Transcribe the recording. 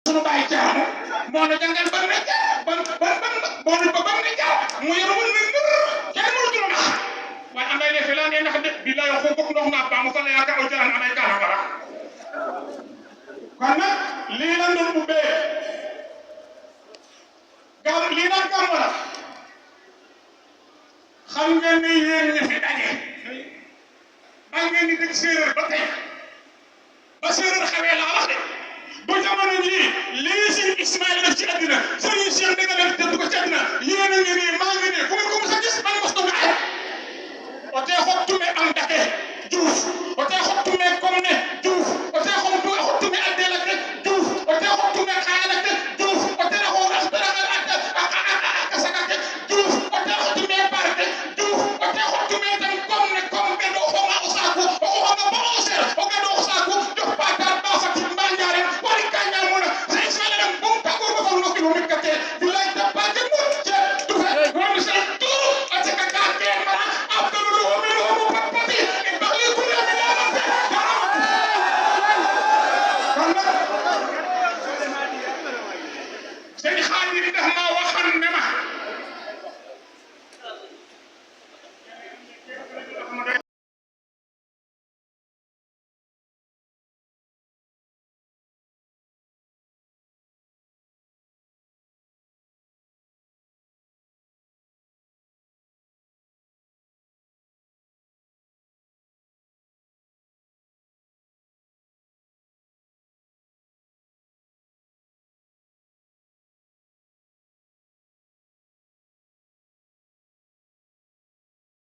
sunu bàyyi Thierno moo ñu jàngal ban na ban na jaar mu yor wul ni kenn mënu dul nax waaye am nay ne fi laa ne nax de bi la yo ko bokk ndox naa ba mu fa la yaaka o jaran amay kaana bara kon nag lii la doon ubbee gam lii nag gàmmu la xam ngeen ni yéen ñi fi daje ba ngeen di dëkk séeréer ba tey ba séeréer xawee laa wax de ba jamono jii lii si Ismaïla def ci àddina Serigne Cheikh da nga def def ko ci àddina yéen a ngi nii maa ngi nii fu ngeen ko mos a gis ban mos na nga ay o te xottume am dake Diouf